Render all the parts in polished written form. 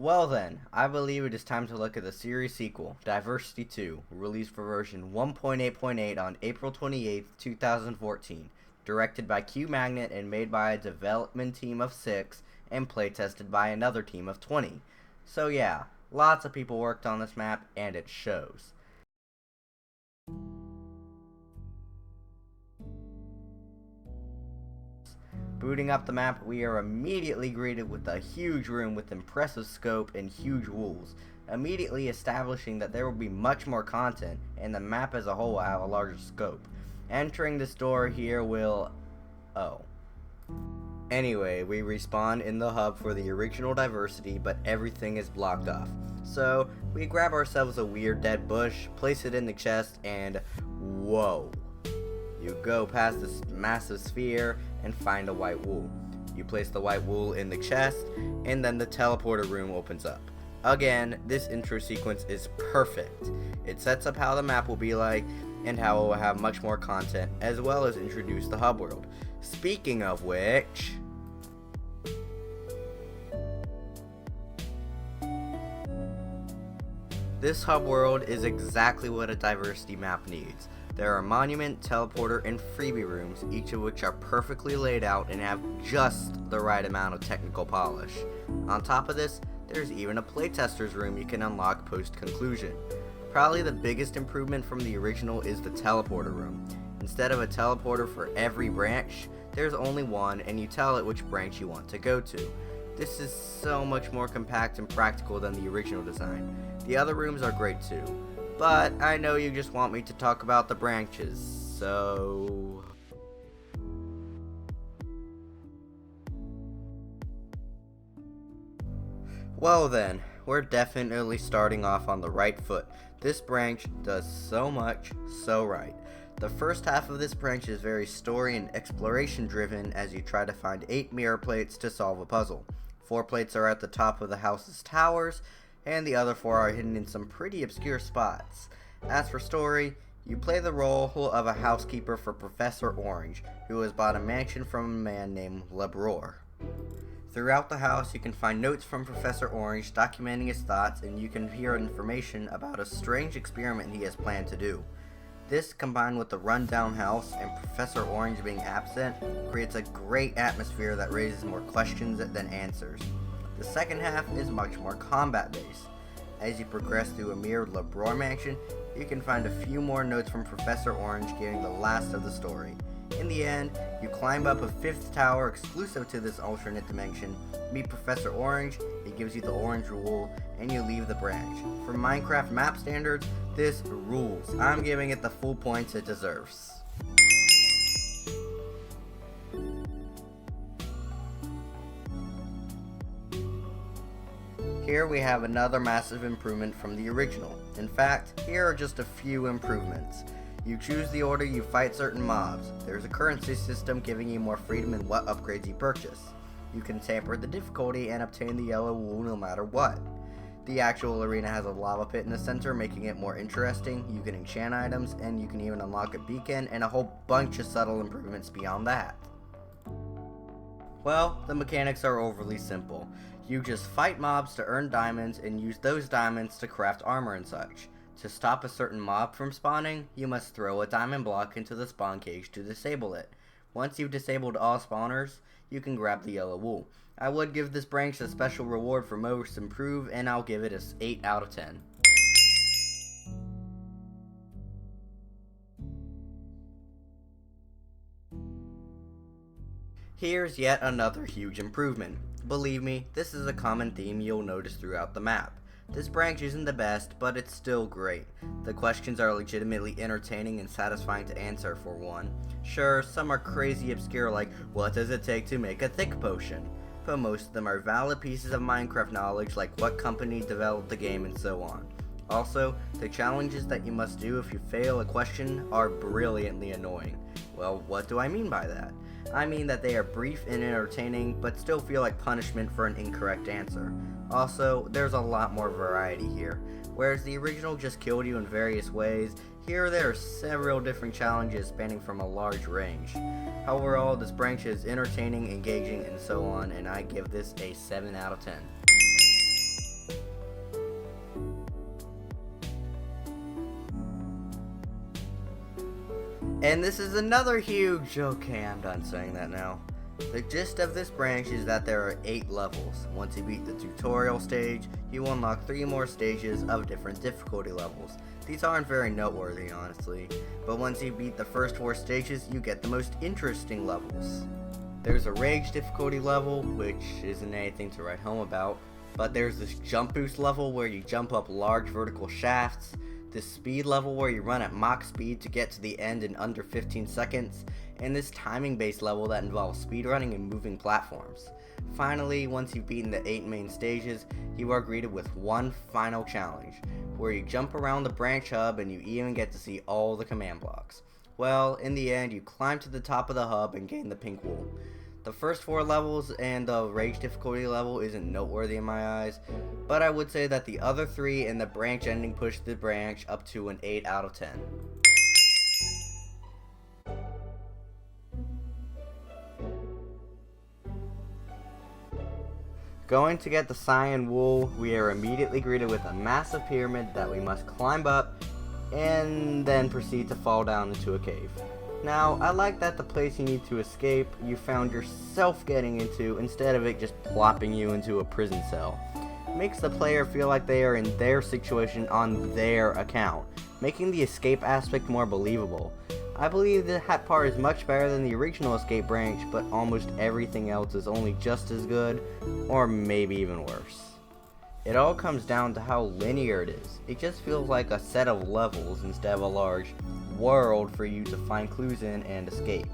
Well then, I believe it is time to look at the series sequel, Diversity 2, released for version 1.8.8 on April 28th, 2014, directed by Q Magnet and made by a development team of 6 and playtested by another team of 20. So yeah, lots of people worked on this map and it shows. Booting up the map, we are immediately greeted with a huge room with impressive scope and huge walls, immediately establishing that there will be much more content and the map as a whole will have a larger scope. Entering this door here will... oh. Anyway, we respawn in the hub for the original Diversity, but everything is blocked off. So, we grab ourselves a weird dead bush, place it in the chest, and whoa. You go past this massive sphere and find a white wool. You place the white wool in the chest, and then the teleporter room opens up. Again, this intro sequence is perfect. It sets up how the map will be like, and how it will have much more content, as well as introduce the hub world. Speaking of which... this hub world is exactly what a Diversity map needs. There are monument, teleporter, and freebie rooms, each of which are perfectly laid out and have just the right amount of technical polish. On top of this, there's even a playtester's room you can unlock post-conclusion. Probably the biggest improvement from the original is the teleporter room. Instead of a teleporter for every branch, there's only one and you tell it which branch you want to go to. This is so much more compact and practical than the original design. The other rooms are great too. But I know you just want me to talk about the branches, so... well then, we're definitely starting off on the right foot. This branch does so much, so right. The first half of this branch is very story and exploration driven as you try to find 8 mirror plates to solve a puzzle. 4 plates are at the top of the house's towers, and the other 4 are hidden in some pretty obscure spots. As for story, you play the role of a housekeeper for Professor Orange, who has bought a mansion from a man named Lebror. Throughout the house, you can find notes from Professor Orange documenting his thoughts, and you can hear information about a strange experiment he has planned to do. This, combined with the rundown house and Professor Orange being absent, creates a great atmosphere that raises more questions than answers. The second half is much more combat based. As you progress through a mirrored Lebror mansion, you can find a few more notes from Professor Orange giving the last of the story. In the end, you climb up a 5th tower exclusive to this alternate dimension, meet Professor Orange, he gives you the orange wool, and you leave the branch. For Minecraft map standards, this rules. I'm giving it the full points it deserves. Here we have another massive improvement from the original. In fact, here are just a few improvements. You choose the order you fight certain mobs. There's a currency system giving you more freedom in what upgrades you purchase. You can tamper the difficulty and obtain the yellow wool no matter what. The actual arena has a lava pit in the center, making it more interesting. You can enchant items, and you can even unlock a beacon and a whole bunch of subtle improvements beyond that. Well, the mechanics are overly simple. You just fight mobs to earn diamonds and use those diamonds to craft armor and such. To stop a certain mob from spawning, you must throw a diamond block into the spawn cage to disable it. Once you've disabled all spawners, you can grab the yellow wool. I would give this branch a special reward for most improved, and I'll give it an 8 out of 10. Here's yet another huge improvement. Believe me, this is a common theme you'll notice throughout the map. This branch isn't the best, but it's still great. The questions are legitimately entertaining and satisfying to answer for one. Sure, some are crazy obscure like, what does it take to make a thick potion? But most of them are valid pieces of Minecraft knowledge like what company developed the game and so on. Also, the challenges that you must do if you fail a question are brilliantly annoying. Well, what do I mean by that? I mean that they are brief and entertaining, but still feel like punishment for an incorrect answer. Also, there's a lot more variety here. Whereas the original just killed you in various ways, here there are several different challenges spanning from a large range. Overall, this branch is entertaining, engaging, and so on, and I give this a 7 out of 10. And this is another huge... Okay, I'm done saying that now. The gist of this branch is that there are 8 levels. Once you beat the tutorial stage, you will unlock 3 more stages of different difficulty levels. These aren't very noteworthy, honestly, but once you beat the first 4 stages, you get the most interesting levels. There's a rage difficulty level, which isn't anything to write home about, but there's this jump boost level where you jump up large vertical shafts, this speed level where you run at Mach speed to get to the end in under 15 seconds, and this timing based level that involves speedrunning and moving platforms. Finally, once you've beaten the 8 main stages, you are greeted with one final challenge, where you jump around the branch hub and you even get to see all the command blocks. Well, in the end, you climb to the top of the hub and gain the pink wool. The first 4 levels and the rage difficulty level isn't noteworthy in my eyes, but I would say that the other 3 and the branch ending push the branch up to an 8 out of 10. Going to get the cyan wool, we are immediately greeted with a massive pyramid that we must climb up and then proceed to fall down into a cave. Now, I like that the place you need to escape, you found yourself getting into instead of it just plopping you into a prison cell. Makes the player feel like they are in their situation on their account, making the escape aspect more believable. I believe that part is much better than the original escape branch, but almost everything else is only just as good, or maybe even worse. It all comes down to how linear it is. It just feels like a set of levels instead of a large world for you to find clues in and escape.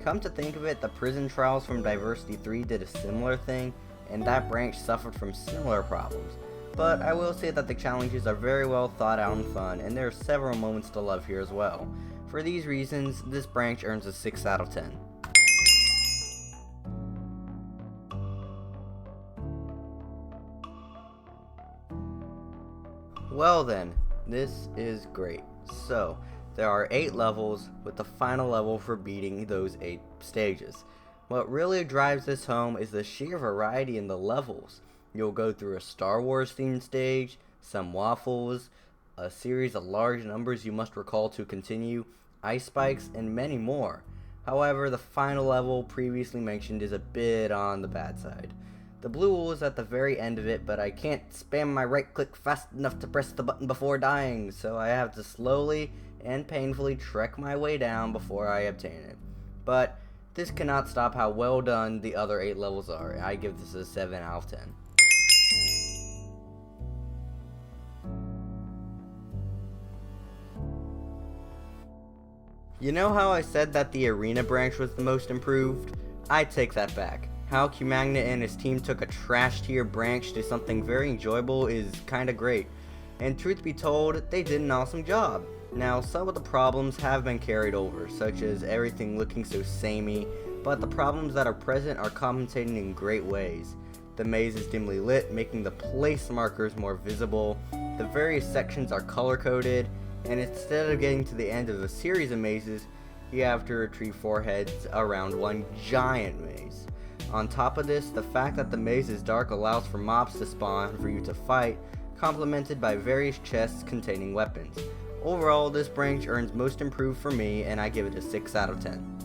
Come to think of it, the prison trials from Diversity 3 did a similar thing, and that branch suffered from similar problems. But I will say that the challenges are very well thought out and fun, and there are several moments to love here as well. For these reasons, this branch earns a 6 out of 10. Well then, this is great. So, there are 8 levels, with the final level for beating those 8 stages. What really drives this home is the sheer variety in the levels. You'll go through a Star Wars themed stage, some waffles, a series of large numbers you must recall to continue, ice spikes, and many more. However, the final level previously mentioned is a bit on the bad side. The blue wool is at the very end of it, but I can't spam my right click fast enough to press the button before dying, so I have to slowly and painfully trek my way down before I obtain it. But this cannot stop how well done the other 8 levels are. I give this a 7 out of 10. You know how I said that the arena branch was the most improved? I take that back. How Q-Magna and his team took a trash tier branch to something very enjoyable is kinda great. And truth be told, they did an awesome job. Now, some of the problems have been carried over, such as everything looking so samey, but the problems that are present are compensating in great ways. The maze is dimly lit, making the place markers more visible, the various sections are color-coded, and instead of getting to the end of a series of mazes, you have to retrieve 4 heads around one giant maze. On top of this, the fact that the maze is dark allows for mobs to spawn for you to fight, complemented by various chests containing weapons. Overall, this branch earns most improved for me, and I give it a 6 out of 10.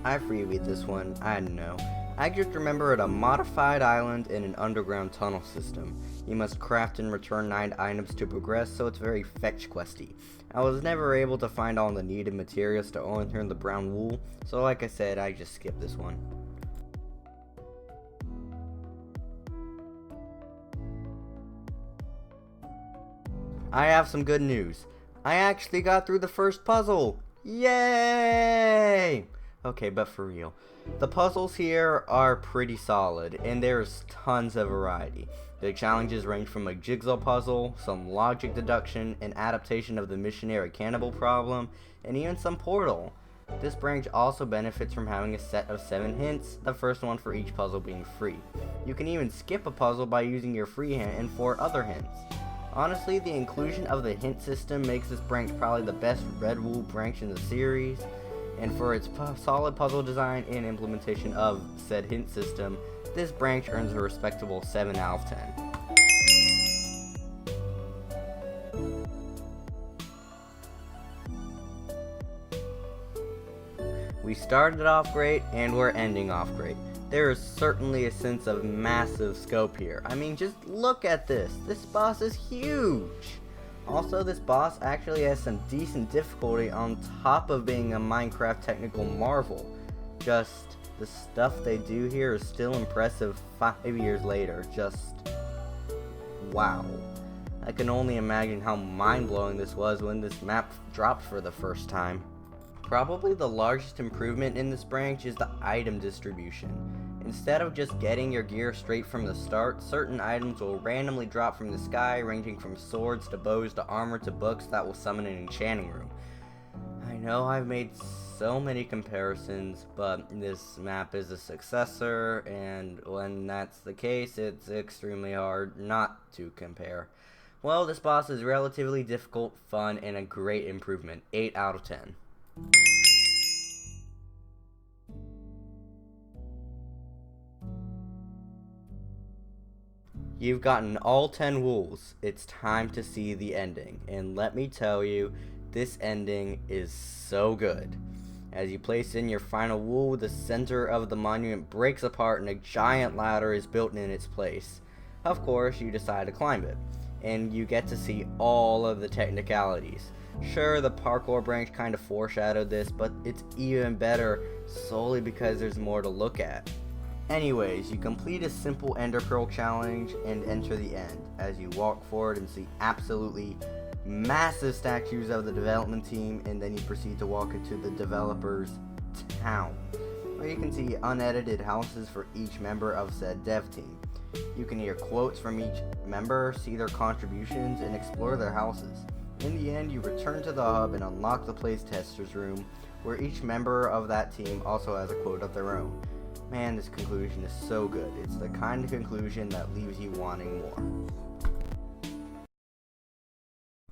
I freeweed this one, I don't know. I just remembered a modified island in an underground tunnel system. You must craft and return 9 items to progress, so it's very fetch questy. I was never able to find all the needed materials to earn the brown wool, so like I said, I just skipped this one. I have some good news. I actually got through the first puzzle! Yay! Okay, but for real. The puzzles here are pretty solid, and there's tons of variety. The challenges range from a jigsaw puzzle, some logic deduction, an adaptation of the missionary cannibal problem, and even some Portal. This branch also benefits from having a set of 7 hints, the first one for each puzzle being free. You can even skip a puzzle by using your free hint and 4 other hints. Honestly, the inclusion of the hint system makes this branch probably the best red wool branch in the series. and for its solid puzzle design and implementation of said hint system, this branch earns a respectable 7 out of 10. We started off great, and we're ending off great. There is certainly a sense of massive scope here. I mean, just look at this. This boss is huge. Also, this boss actually has some decent difficulty on top of being a Minecraft technical marvel. Just the stuff they do here is still impressive 5 years later. Just wow. I can only imagine how mind-blowing this was when this map dropped for the first time. Probably the largest improvement in this branch is the item distribution. Instead of just getting your gear straight from the start, certain items will randomly drop from the sky, ranging from swords to bows to armor to books that will summon an enchanting room. I know I've made so many comparisons, but this map is a successor, and when that's the case, it's extremely hard not to compare. Well, this boss is relatively difficult, fun, and a great improvement. 8 out of 10. You've gotten all 10 wolves. It's time to see the ending. And let me tell you, this ending is so good. As you place in your final wool, the center of the monument breaks apart and a giant ladder is built in its place. Of course, you decide to climb it, and you get to see all of the technicalities. Sure, the parkour branch kind of foreshadowed this, but it's even better solely because there's more to look at. Anyways, you complete a simple Ender Pearl challenge and enter the end, as you walk forward and see absolutely massive statues of the development team, and then you proceed to walk into the developer's town, where you can see unedited houses for each member of said dev team. You can hear quotes from each member, see their contributions, and explore their houses. In the end, you return to the hub and unlock the Plays Testers room, where each member of that team also has a quote of their own. Man, this conclusion is so good. It's the kind of conclusion that leaves you wanting more.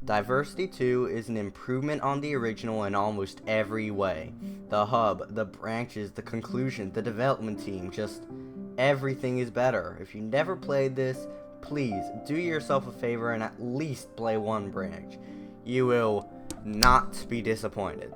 Diversity 2 is an improvement on the original in almost every way. The hub, the branches, the conclusion, the development team, just everything is better. If you never played this, please do yourself a favor and at least play one branch. You will not be disappointed.